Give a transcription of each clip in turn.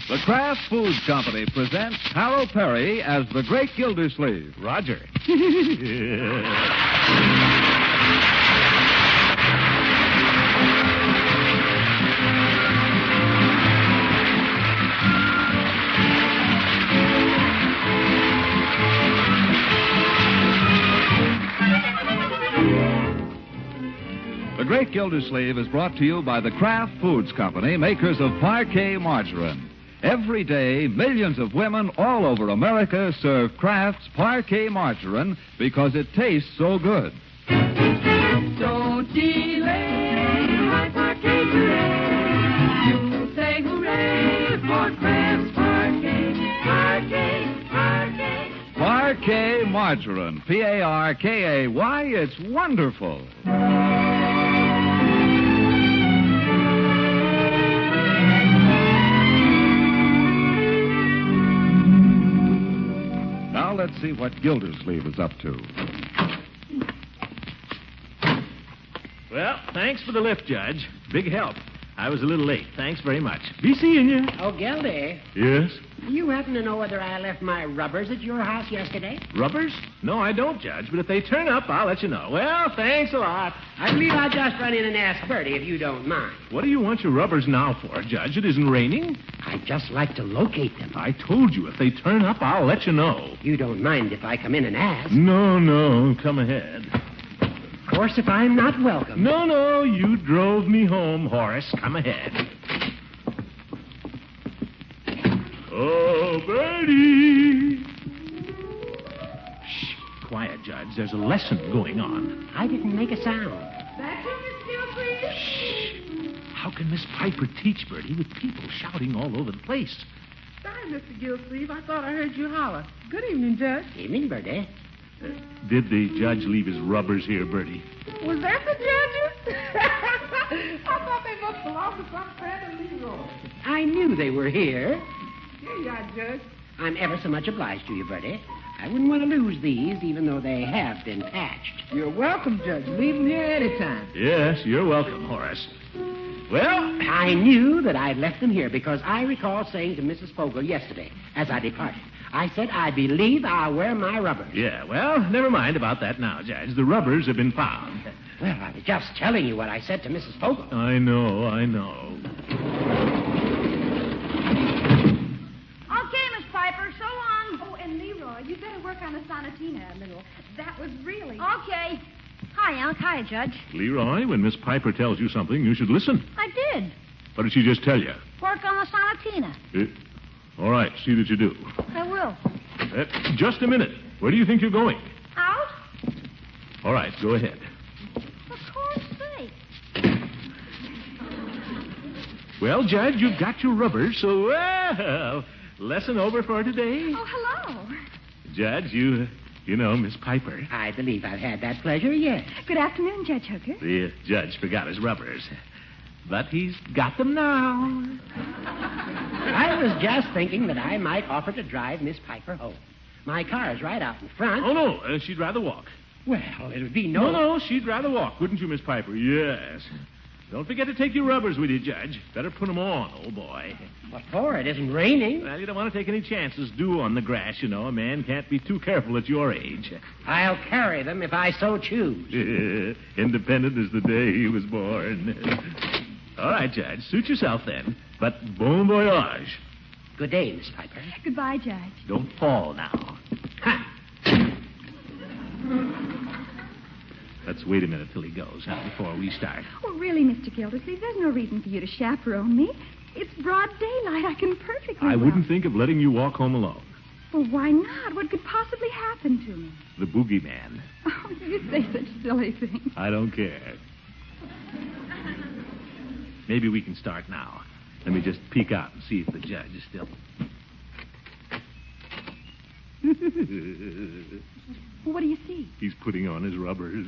The Kraft Foods Company presents Harold Perry as the Great Gildersleeve. Roger. The Great Gildersleeve is brought to you by the Kraft Foods Company, makers of Parquet margarine. Every day, millions of women all over America serve Kraft's Parquet margarine because it tastes so good. Don't delay, my Parquet today. You say hooray for Kraft's Parquet, Parquet, Parquet. Parquet margarine, Parkay. It's wonderful. Now let's see what Gildersleeve is up to. Well, thanks for the lift, Judge. Big help. I was a little late. Thanks very much. Be seeing you. Oh, Gildy, Yes? you happen to know whether I left my rubbers at your house yesterday? Rubbers? No, I don't, Judge. But if they turn up, I'll let you know. Well, thanks a lot. I believe I'll just run in and ask Bertie if you don't mind. What do you want your rubbers now for, Judge? It isn't raining. I'd just like to locate them. I told you, if they turn up, I'll let you know. You don't mind if I come in and ask? No. Come ahead. Of course, if I'm not welcome. No. You drove me home, Horace. Come ahead. Oh, Bertie. Shh. Quiet, Judge. There's a lesson going on. I didn't make a sound. That's it, Miss Gildersleeve. Shh. How can Miss Piper teach, Bertie, with people shouting all over the place? Sorry, Mr. Gildersleeve. I thought I heard you holler. Good evening, Judge. Evening, Bertie. Did the judge leave his rubbers here, Bertie? Was that the judges? I thought they must belong to some friend of Leroy. I knew they were here. Here you are, Judge. I'm ever so much obliged to you, Bertie. I wouldn't want to lose these, even though they have been patched. You're welcome, Judge. Leave them here anytime. Yes, you're welcome, Horace. Well, I knew that I'd left them here because I recall saying to Mrs. Fogle yesterday, as I departed, I said, I believe I'll wear my rubbers. yeah, well, never mind about that now, Judge. The rubbers have been found. Well, I was just telling you what I said to Mrs. Fogle. I know. Okay, Miss Piper, so long. Oh, and Leroy, you better work on the sonatina a little. That was really... Okay. Hi, Unc. Hi, Judge. Leroy, when Miss Piper tells you something, you should listen. I did. What did she just tell you? Work on the sonatina. All right, see that you do. I will. Just a minute. Where do you think you're going? Out? All right, go ahead. For course sake. Well, Judge, you've got your rubbers, so, well, lesson over for today. Oh, hello. Judge, you know Miss Piper. I believe I've had that pleasure, yes. Good afternoon, Judge Hooker. The judge forgot his rubbers. But he's got them now. I was just thinking that I might offer to drive Miss Piper home. My car's right out in front. Oh, no, she'd rather walk. Well, it would be No, she'd rather walk, wouldn't you, Miss Piper? Yes. Don't forget to take your rubbers with you, Judge. Better put them on, old boy. What for? It isn't raining. Well, you don't want to take any chances due on the grass, you know. A man can't be too careful at your age. I'll carry them if I so choose. Independent as the day he was born. All right, Judge. Suit yourself, then. But bon voyage. Good day, Miss Piper. Goodbye, Judge. Don't fall now. Ha! Let's wait a minute till he goes, before we start. Oh, really, Mr. Gildersleeve, there's no reason for you to chaperone me. It's broad daylight. I can perfectly I well. wouldn't think of letting you walk home alone. Well, why not? What could possibly happen to me? The boogeyman. Oh, you say such silly things. I don't care. Maybe we can start now. Let me just peek out and see if the judge is still... What do you see? He's putting on his rubbers.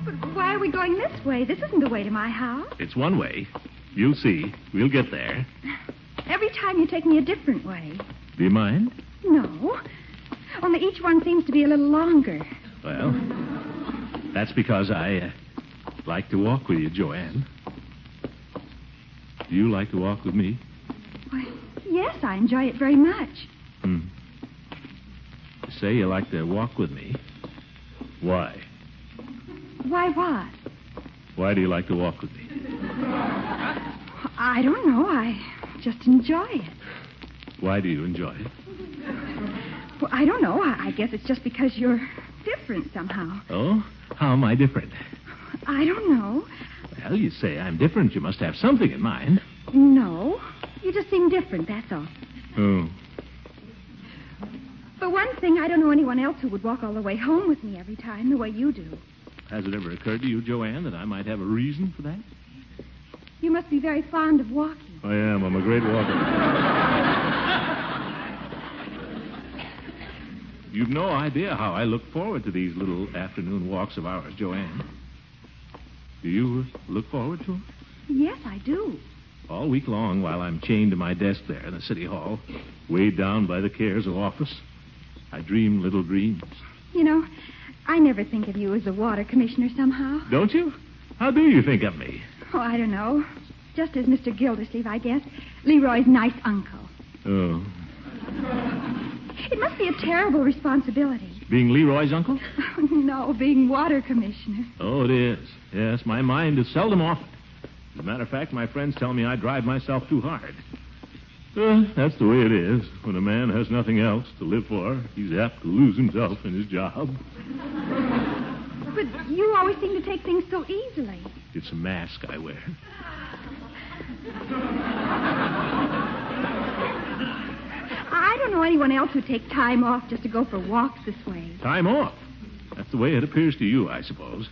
But why are we going this way? This isn't the way to my house. It's one way. You'll see. We'll get there. Every time you take me a different way. Do you mind? No. Only each one seems to be a little longer. Well, that's because I like to walk with you, Joanne. Do you like to walk with me? Why, yes, I enjoy it very much. You say you like to walk with me. Why? Why what? Why do you like to walk with me? I don't know. I just enjoy it. Why do you enjoy it? Well, I don't know. I guess it's just because you're different somehow. Oh? How am I different? I don't know. Well, you say I'm different. You must have something in mind. No. You just seem different, that's all. Oh. For one thing, I don't know anyone else who would walk all the way home with me every time the way you do. Has it ever occurred to you, Joanne, that I might have a reason for that? You must be very fond of walking. I am. I'm a great walker. You've no idea how I look forward to these little afternoon walks of ours, Joanne. Do you look forward to them? Yes, I do. All week long, while I'm chained to my desk there in the city hall, weighed down by the cares of office, I dream little dreams. You know, I never think of you as a water commissioner somehow. Don't you? How do you think of me? Oh, I don't know. Just as Mr. Gildersleeve, I guess. Leroy's nice uncle. Oh. It must be a terrible responsibility. Being Leroy's uncle? No, being water commissioner. Oh, it is. Yes, my mind is seldom off it. As a matter of fact, my friends tell me I drive myself too hard. That's the way it is. When a man has nothing else to live for, he's apt to lose himself in his job. But you always seem to take things so easily. It's a mask I wear. I don't know anyone else who'd take time off just to go for walks this way. Time off? That's the way it appears to you, I suppose.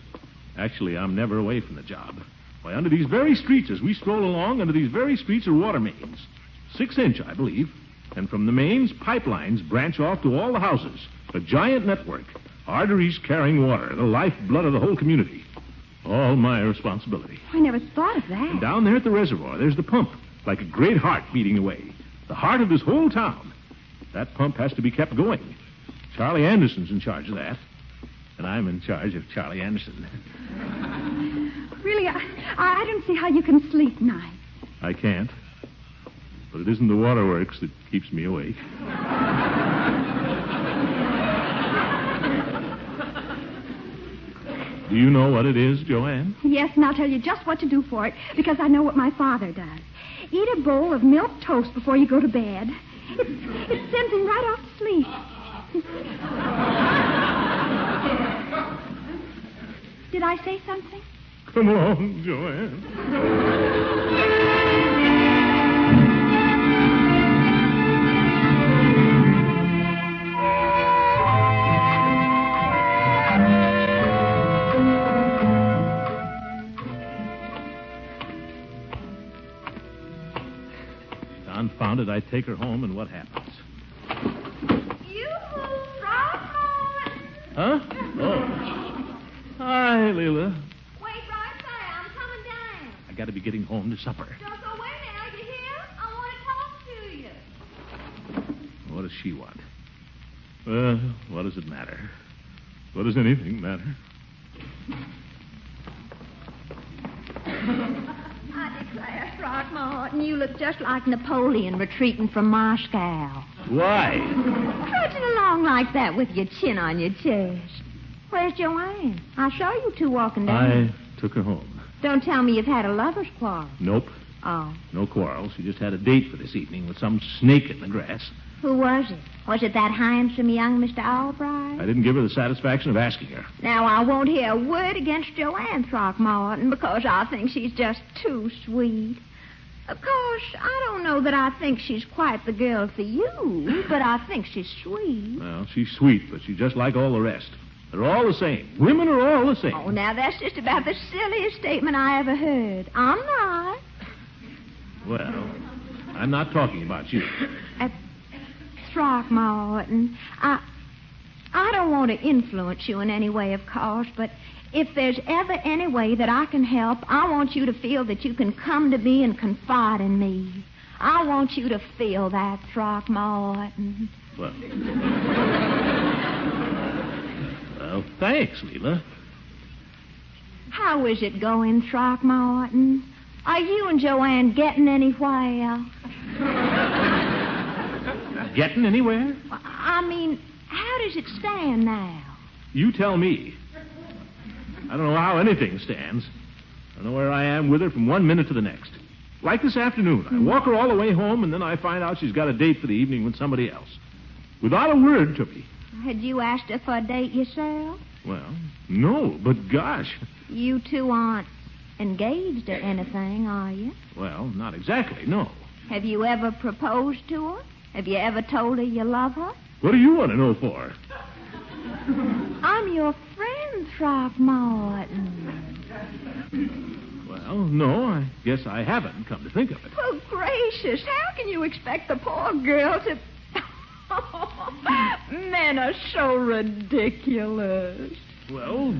Actually, I'm never away from the job. Why, under these very streets, as we stroll along, under these very streets are water mains. 6-inch, I believe. And from the mains, pipelines branch off to all the houses. A giant network. Arteries carrying water, the lifeblood of the whole community. All my responsibility. I never thought of that. And down there at the reservoir, there's the pump, like a great heart beating away. The heart of this whole town. That pump has to be kept going. Charlie Anderson's in charge of that. And I'm in charge of Charlie Anderson. Really, I don't see how you can sleep nights. I can't. But it isn't the waterworks that keeps me awake. Do you know what it is, Joanne? Yes, and I'll tell you just what to do for it, because I know what my father does. Eat a bowl of milk toast before you go to bed. It sends him right off to sleep. Did I say something? Come on, Joanne. Confounded, I take her home, and what happens? Yoo-hoo, Frogmore! Huh? Oh. Hi, Leila. Wait right there. I'm coming down. I got to be getting home to supper. Don't go away now. You hear? I want to talk to you. What does she want? Well, what does it matter? What does anything matter? I declare, Throckmorton, you look just like Napoleon retreating from Moscow. Why? Trudging along like that with your chin on your chest. Where's Joanne? I saw you two walking down. I took her home. Don't tell me you've had a lover's quarrel. Nope. Oh. No quarrel. She just had a date for this evening with some snake in the grass. Who was it? Was it that handsome young Mr. Albright? I didn't give her the satisfaction of asking her. Now, I won't hear a word against Joanne Throckmorton because I think she's just too sweet. Of course, I don't know that I think she's quite the girl for you, but I think she's sweet. Well, she's sweet, but she's just like all the rest. They're all the same. Women are all the same. Oh, now, that's just about the silliest statement I ever heard. I'm not. Well, I'm not talking about you. Throckmorton, I don't want to influence you in any way, of course, but If there's ever any way that I can help, I want you to feel that you can come to me and confide in me. I want you to feel that, Throckmorton. Well, thanks, Leila. How is it going, Throckmorton? Are you and Joanne getting anywhere? Getting anywhere? I mean, how does it stand now? You tell me. I don't know how anything stands. I know where I am with her from one minute to the next. Like this afternoon. I walk her all the way home, and then I find out she's got a date for the evening with somebody else. Without a word to me. Had you asked her for a date yourself? Well, no, but gosh. You two aren't engaged or anything, are you? Well, not exactly, no. Have you ever proposed to her? Have you ever told her you love her? What do you want to know for? I'm your friend, Throckmorton. Well, no, I guess I haven't, come to think of it. Oh, gracious, how can you expect the poor girl to... Men are so ridiculous. Well,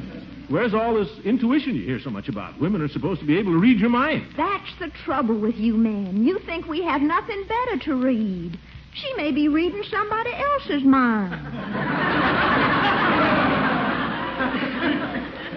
where's all this intuition you hear so much about? Women are supposed to be able to read your mind. That's the trouble with you men. You think we have nothing better to read. She may be reading somebody else's mind.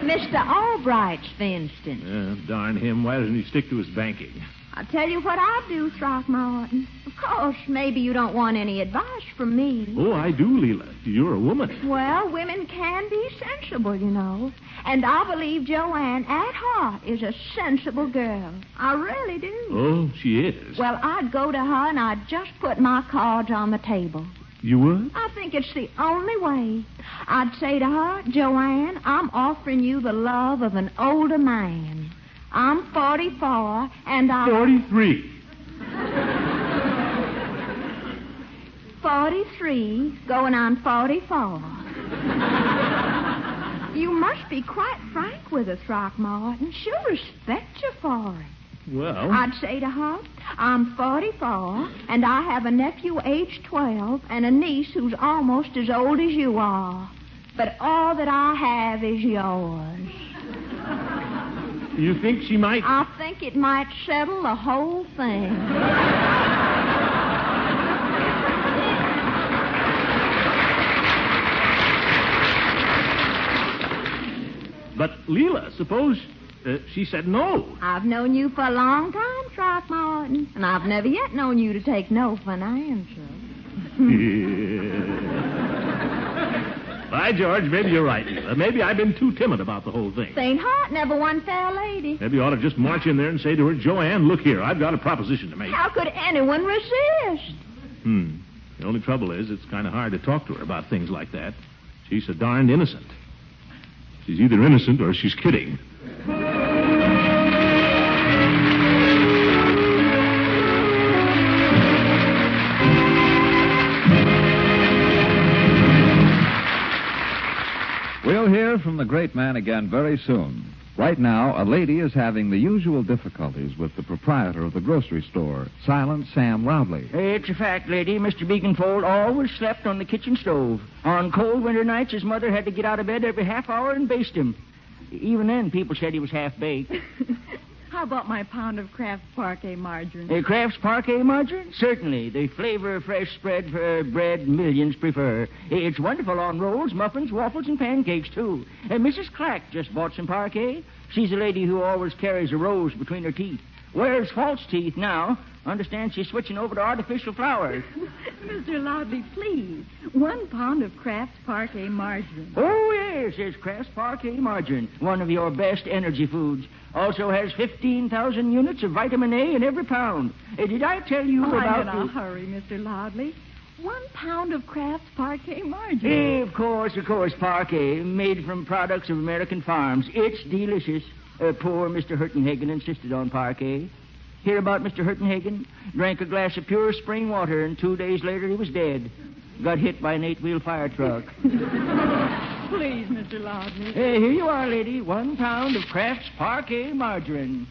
Mr. Albright's, for instance. Darn him. Why doesn't he stick to his banking? I'll tell you what I'd do, Throckmorton. Of course, maybe you don't want any advice from me. Oh, I do, Leila. You're a woman. Well, women can be sensible, you know. And I believe Joanne, at heart, is a sensible girl. I really do. Oh, she is. Well, I'd go to her and I'd just put my cards on the table. You would? I think it's the only way. I'd say to her, Joanne, I'm offering you the love of an older man. I'm 44, and I... 43. 43, going on 44. You must be quite frank with her, Throckmorton. She'll respect you for it. Well... I'd say to her, I'm 44, and I have a nephew aged 12 and a niece who's almost as old as you are. But all that I have is yours. You think she might... I think it might settle the whole thing. But, Leila, suppose she said no. I've known you for a long time, Throckmorton, and I've never yet known you to take no for an answer. By George, maybe you're right, Leila. Maybe I've been too timid about the whole thing. Saint Heart never won fair lady. Maybe you ought to just march in there and say to her, Joanne, look here, I've got a proposition to make. How could anyone resist? The only trouble is it's kind of hard to talk to her about things like that. She's so darned innocent. She's either innocent or she's kidding. We'll hear from the great man again very soon. Right now, a lady is having the usual difficulties with the proprietor of the grocery store, Silent Sam Loudly. It's a fact, lady. Mr. Beaconfold always slept on the kitchen stove. On cold winter nights, his mother had to get out of bed every half hour and baste him. Even then, people said he was half-baked. How about my pound of Kraft's Parquet margarine? Kraft's Parquet margarine? Certainly. The flavor of fresh spread for bread millions prefer. It's wonderful on rolls, muffins, waffles, and pancakes, too. Mrs. Clack just bought some Parquet. She's a lady who always carries a rose between her teeth. Wears false teeth now. Understand she's switching over to artificial flowers. Mr. Loudly, please. 1 pound of Kraft's Parquet margarine. Oh, yes, it's Kraft's Parquet margarine. One of your best energy foods. Also has 15,000 units of vitamin A in every pound. Did I tell you about... I'm in a hurry, Mr. Loudly. 1 pound of Kraft's Parquet margarine. Of course, Parquet, made from products of American farms. It's delicious. Poor Mr. Hurtenhagen insisted on Parquet. Hear about Mr. Hurtenhagen? Drank a glass of pure spring water, and 2 days later he was dead. Got hit by an 8-wheel fire truck. Please, Mr. Loudly. Here you are, lady. 1 pound of Kraft's Parquet margarine.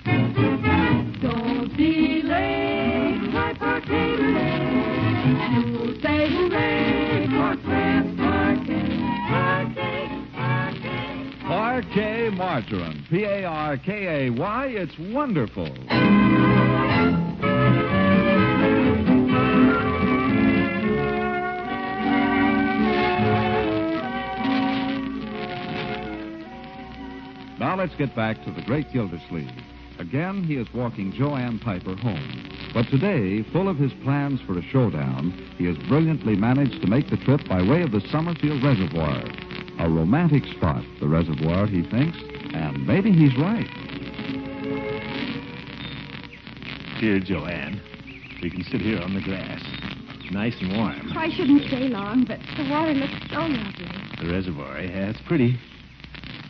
Don't delay, my Parquet today. Say hooray for Kraft's Parquet, Parquet, Parquet. Parquet Margarine. Parkay. It's wonderful. Now let's get back to the great Gildersleeve. Again, he is walking Joanne Piper home. But today, full of his plans for a showdown, he has brilliantly managed to make the trip by way of the Summerfield Reservoir. A romantic spot, the reservoir, he thinks, and maybe he's right. Here, Joanne. We can sit here on the grass. Nice and warm. I shouldn't stay long, but the water looks so lovely. The reservoir, yeah, it's pretty.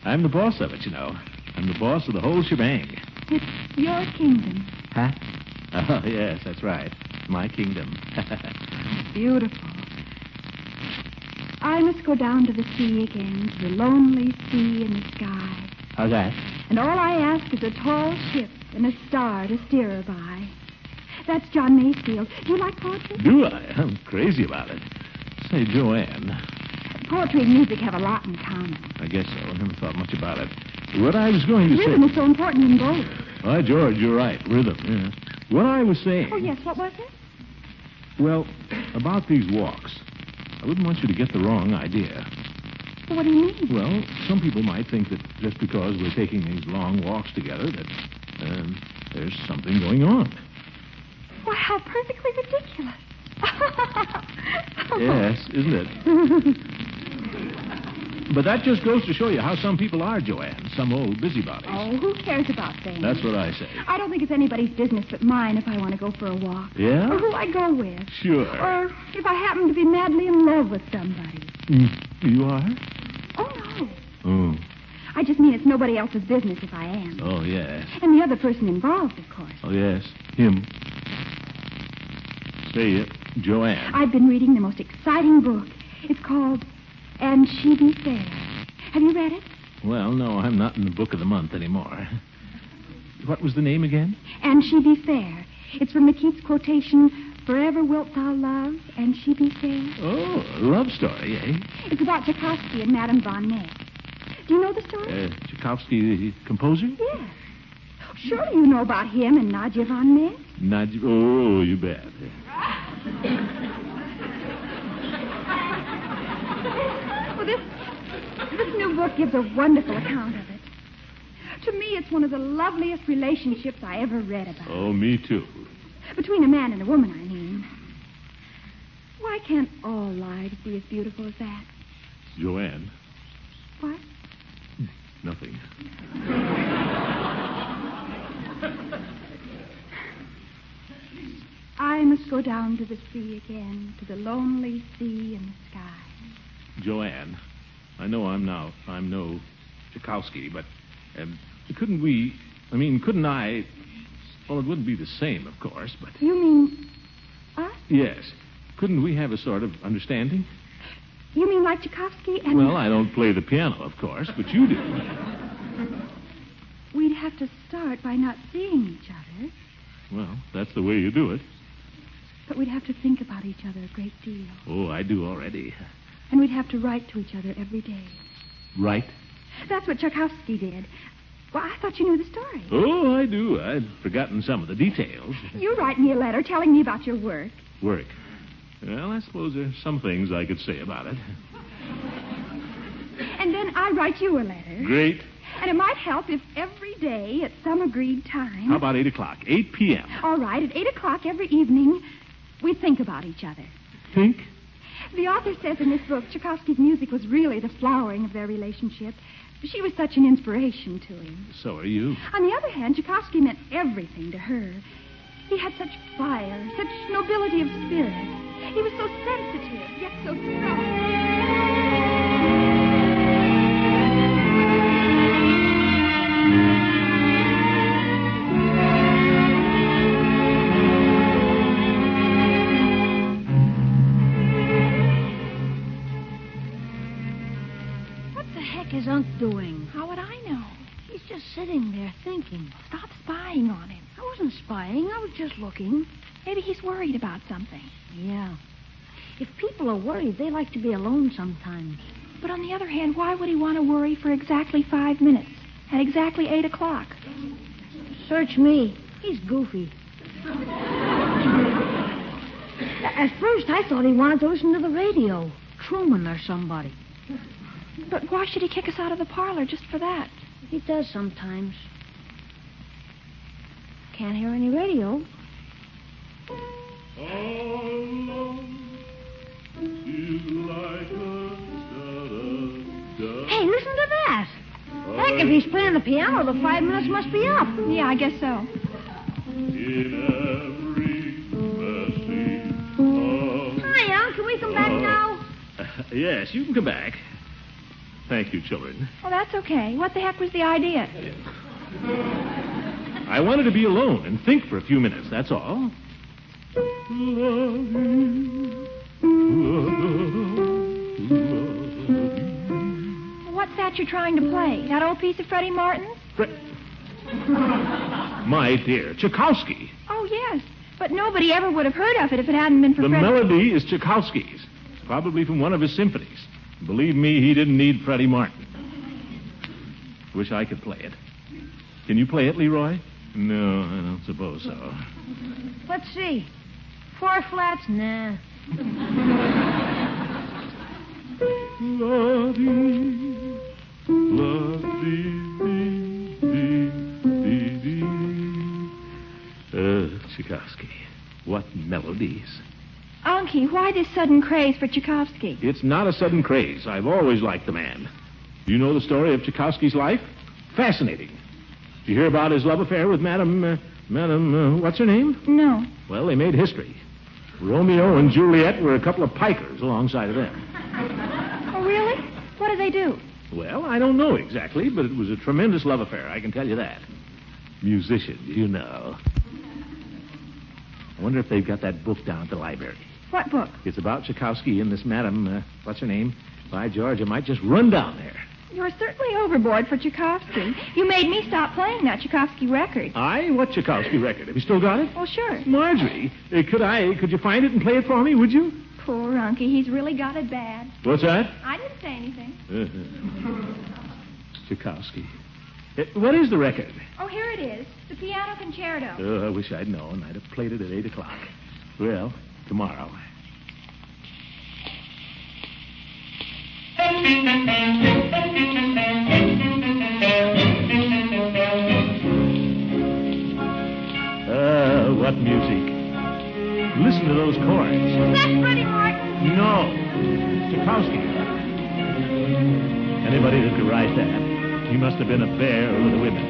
I'm the boss of it, you know. I'm the boss of the whole shebang. It's your kingdom. Huh? Oh, yes, that's right. My kingdom. Beautiful. I must go down to the sea again, to the lonely sea and the sky. How's that? And all I ask is a tall ship and a star to steer her by. That's John Mayfield. Do you like poetry? Do I? I'm crazy about it. Say, Joanne. Poetry and music have a lot in common. I guess so. I never thought much about it. What I was going to Rhythm say... is so important in both. Why, George, you're right. Rhythm, yes. What I was saying... Oh, yes, what was it? Well, about these walks. I wouldn't want you to get the wrong idea. What do you mean? Well, some people might think that just because we're taking these long walks together that there's something going on. Why, how perfectly ridiculous. Yes, isn't it? But that just goes to show you how some people are, Joanne. Some old busybodies. Oh, who cares about things? That's what I say. I don't think it's anybody's business but mine if I want to go for a walk. Yeah? Or who I go with. Sure. Or if I happen to be madly in love with somebody. You are? Oh, no. Oh. I just mean it's nobody else's business if I am. Oh, yes. And the other person involved, of course. Oh, yes. Him. Say, Joanne. I've been reading the most exciting book. It's called And She Be Fair. Have you read it? Well, no, I'm not in the book of the month anymore. What was the name again? And She Be Fair. It's from the Keats quotation, Forever wilt thou love, and she be fair. Oh, a love story, eh? It's about Tchaikovsky and Madame Von Ness. Do you know the story? Tchaikovsky, the composer? Yes. Surely you know about him and Nadia Von Ness. Nadia, oh, you bet. Well, this new book gives a wonderful account of it. To me, it's one of the loveliest relationships I ever read about. Oh, me too. Between a man and a woman, I mean. Why can't all lives be as beautiful as that? Joanne. What? Nothing. I must go down to the sea again, to the lonely sea and the sky. Joanne, I know I'm no Tchaikovsky, but couldn't I... Well, it wouldn't be the same, of course, but... You mean us? Yes. Couldn't we have a sort of understanding? You mean like Tchaikovsky and... Well, I don't play the piano, of course, but you do. We'd have to start by not seeing each other. Well, that's the way you do it. But we'd have to think about each other a great deal. Oh, I do already. And we'd have to write to each other every day. Right? That's what Tchaikovsky did. Well, I thought you knew the story. Oh, I do. I'd forgotten some of the details. You write me a letter telling me about your work. Work? Well, I suppose there's some things I could say about it. And then I write you a letter. Great. And it might help if every day at some agreed time... How about 8 o'clock? 8 p.m. All right, at 8 o'clock every evening, we think about each other. Think? The author says in this book Tchaikovsky's music was really the flowering of their relationship. She was such an inspiration to him. So are you. On the other hand, Tchaikovsky meant everything to her. He had such fire, such nobility of spirit. He was so sensitive, yet so strong. Is Unc doing? How would I know? He's just sitting there thinking. Stop spying on him. I wasn't spying. I was just looking. Maybe he's worried about something. Yeah. If people are worried, they like to be alone sometimes. But on the other hand, why would he want to worry for exactly 5 minutes? At exactly 8 o'clock? Search me. He's goofy. At first, I thought he wanted to listen to the radio. Truman or somebody. But why should he kick us out of the parlor just for that? He does sometimes. Can't hear any radio. Hey, listen to that. Heck, if he's playing the piano, the 5 minutes must be up. Yeah, I guess so. Hi, Unc. Can we come back now? Yes, you can come back. Thank you, children. Well, that's okay. What the heck was the idea? I wanted to be alone and think for a few minutes, that's all. What's that you're trying to play? That old piece of Freddie Martin's? My dear, Tchaikovsky. Oh, yes. But nobody ever would have heard of it if it hadn't been for The Freddie. melody is Tchaikovsky's. It's probably from one of his symphonies. Believe me, he didn't need Freddie Martin. Wish I could play it. Can you play it, Leroy? No, I don't suppose so. Let's see. 4 flats? Nah. Tchaikovsky. What melodies. Unky, why this sudden craze for Tchaikovsky? It's not a sudden craze. I've always liked the man. You know the story of Tchaikovsky's life? Fascinating. Did you hear about his love affair with Madame, what's her name? No. Well, they made history. Romeo and Juliet were a couple of pikers alongside of them. Oh, really? What did they do? Well, I don't know exactly, but it was a tremendous love affair, I can tell you that. Musician, you know. I wonder if they've got that book down at the library. What book? It's about Tchaikovsky and this Madame, what's her name? By George, I might just run down there. You're certainly overboard for Tchaikovsky. You made me stop playing that Tchaikovsky record. Aye? What Tchaikovsky record? Have you still got it? Well, sure. Marjorie, could you find it and play it for me, would you? Poor Unky. He's really got it bad. What's that? I didn't say anything. Tchaikovsky. What is the record? Oh, here it is. The piano concerto. Oh, I wish I'd known. I'd have played it at 8 o'clock. Well, tomorrow. What music. Listen to those chords. That's Freddie Martin. No. Tchaikovsky. Anybody that could write that, he must have been a bear with the women.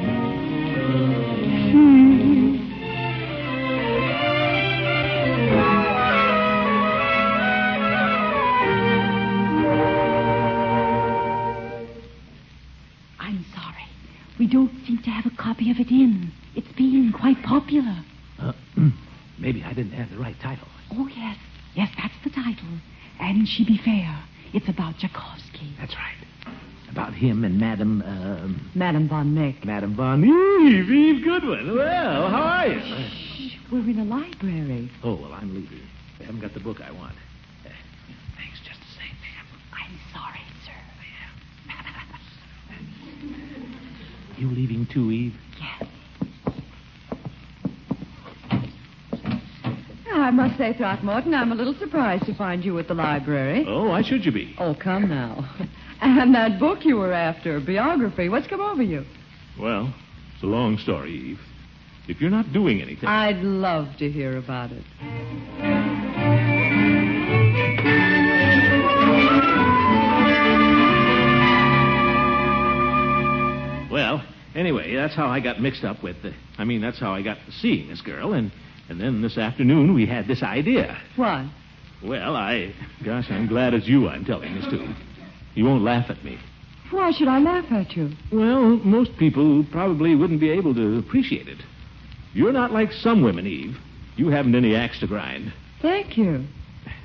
I'm sorry. We don't seem to have a copy of it in. It's being quite popular. Maybe I didn't have the right title. Oh, yes. Yes, that's the title. And She Be Fair. It's about Tchaikovsky. That's right. About him and Madame, Madame von Meck. Madame von Eve Goodwin. Well, how are you? Shh, we're in a library. Oh, well, I'm leaving. I haven't got the book I want. Thanks just the same, ma'am. I'm sorry, sir. You leaving too, Eve? Yes. I must say, Throckmorton, I'm a little surprised to find you at the library. Oh, why should you be? Oh, come now. And that book you were after, biography, what's come over you? Well, it's a long story, Eve. If you're not doing anything... I'd love to hear about it. Well, anyway, that's how I got mixed up with that's how I got seeing this girl, and then this afternoon we had this idea. What? Well, I'm glad it's you I'm telling this to. You won't laugh at me. Why should I laugh at you? Well, most people probably wouldn't be able to appreciate it. You're not like some women, Eve. You haven't any axe to grind. Thank you.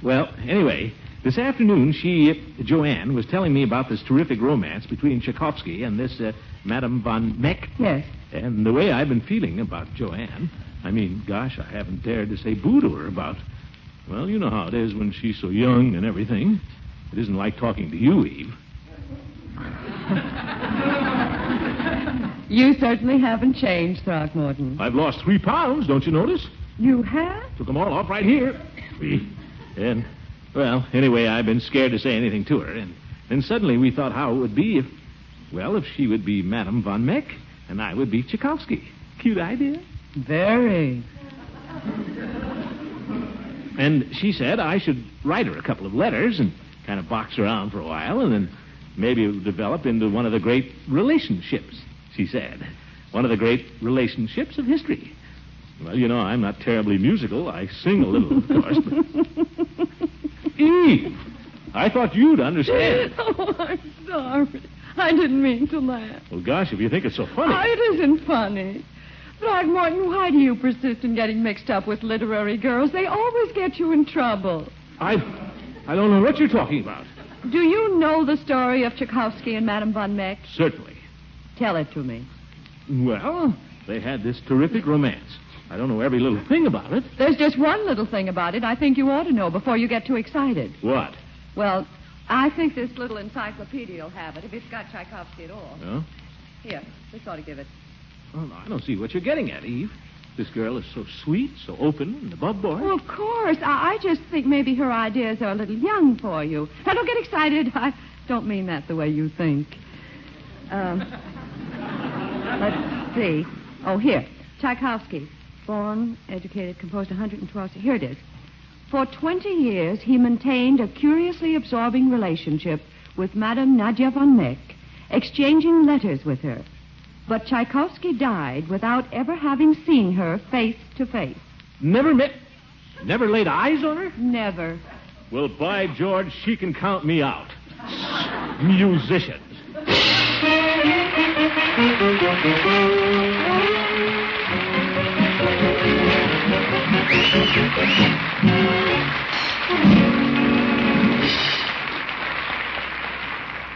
Well, anyway, this afternoon Joanne, was telling me about this terrific romance between Tchaikovsky and this Madame von Meck. Yes. And the way I've been feeling about Joanne, I haven't dared to say boo to her about, well, you know how it is when she's so young and everything. It isn't like talking to you, Eve. You certainly haven't changed, Throckmorton. I've lost 3 pounds, don't you notice? You have? Took them all off right here. And, well, anyway, I've been scared to say anything to her. And then suddenly we thought how it would be if she would be Madame von Meck and I would be Tchaikovsky. Cute idea? Very. And she said I should write her a couple of letters and kind of box around for a while, and then maybe it would develop into one of the great relationships, she said. One of the great relationships of history. Well, you know, I'm not terribly musical. I sing a little, of course. But... Eve, I thought you'd understand. Oh, I'm sorry. I didn't mean to laugh. Well, gosh, if you think it's so funny. Oh, it isn't funny. Throckmorton, why do you persist in getting mixed up with literary girls? They always get you in trouble. I don't know what you're talking about. Do you know the story of Tchaikovsky and Madame von Meck? Certainly. Tell it to me. Well, they had this terrific romance. I don't know every little thing about it. There's just one little thing about it I think you ought to know before you get too excited. What? Well, I think this little encyclopedia will have it, if it's got Tchaikovsky at all. Oh? Here, this ought to give it. Oh, no, I don't see what you're getting at, Eve. This girl is so sweet, so open, and above board. Well, of course. I just think maybe her ideas are a little young for you. Now, don't get excited. I don't mean that the way you think. Let's see. Oh, here. Tchaikovsky. Born, educated, composed 112. Here it is. For 20 years, he maintained a curiously absorbing relationship with Madame Nadia von Meck, exchanging letters with her. But Tchaikovsky died without ever having seen her face to face. Never laid eyes on her? Never. Well, by George, she can count me out. Musicians.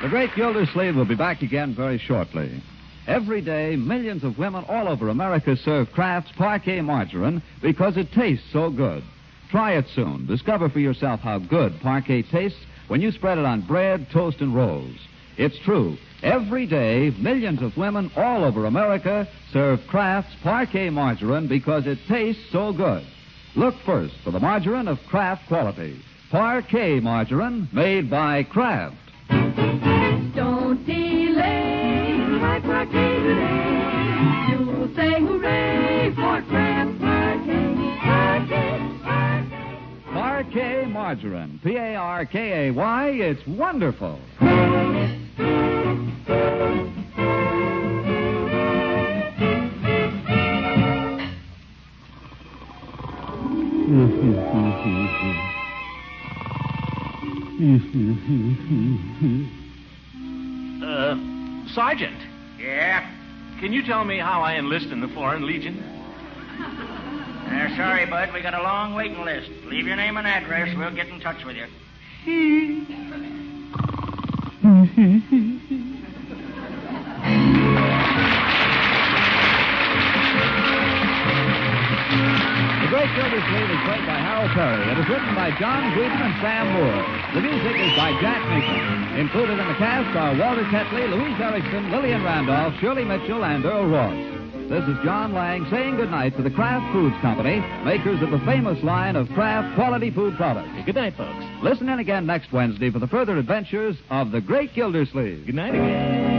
The great Gildersleeve will be back again very shortly. Every day, millions of women all over America serve Kraft's Parquet margarine because it tastes so good. Try it soon. Discover for yourself how good Parquet tastes when you spread it on bread, toast, and rolls. It's true. Every day, millions of women all over America serve Kraft's Parquet margarine because it tastes so good. Look first for the margarine of Kraft quality. Parquet margarine made by Kraft. Don't delay, buy Parquet today. You'll say hooray for Kraft Parquet, Parquet, Parquet. Parquet margarine. Parkay. It's wonderful. Sergeant. Yeah? Can you tell me how I enlist in the Foreign Legion? Sorry, Bud. We got a long waiting list. Leave your name and address. We'll get in touch with you. The Great Gildersleeve is played by Harold Perry. It is written by John Gruden and Sam Moore. The music is by Jack Nicholson. Included in the cast are Walter Tetley, Louise Erickson, Lillian Randolph, Shirley Mitchell, and Earl Ross. This is John Lang saying goodnight to the Kraft Foods Company, makers of the famous line of Kraft quality food products. Good night, folks. Listen in again next Wednesday for the further adventures of the Great Gildersleeve. Good night again.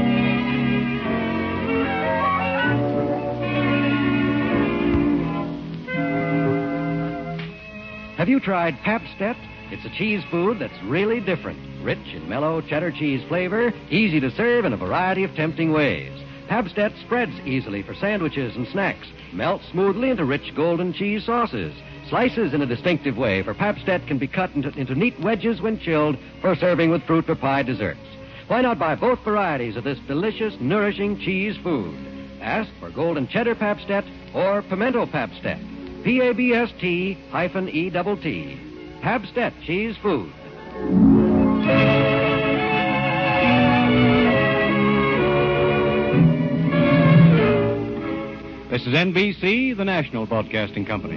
Have you tried Pabst-ett? It's a cheese food that's really different. Rich and mellow cheddar cheese flavor, easy to serve in a variety of tempting ways. Pabst-ett spreads easily for sandwiches and snacks, melts smoothly into rich golden cheese sauces. Slices in a distinctive way, for Pabst-ett can be cut into neat wedges when chilled for serving with fruit or pie desserts. Why not buy both varieties of this delicious, nourishing cheese food? Ask for golden cheddar Pabst-ett or pimento Pabst-ett. Pabst-E-T. Pabst-ett cheese food. This is NBC, the national broadcasting company.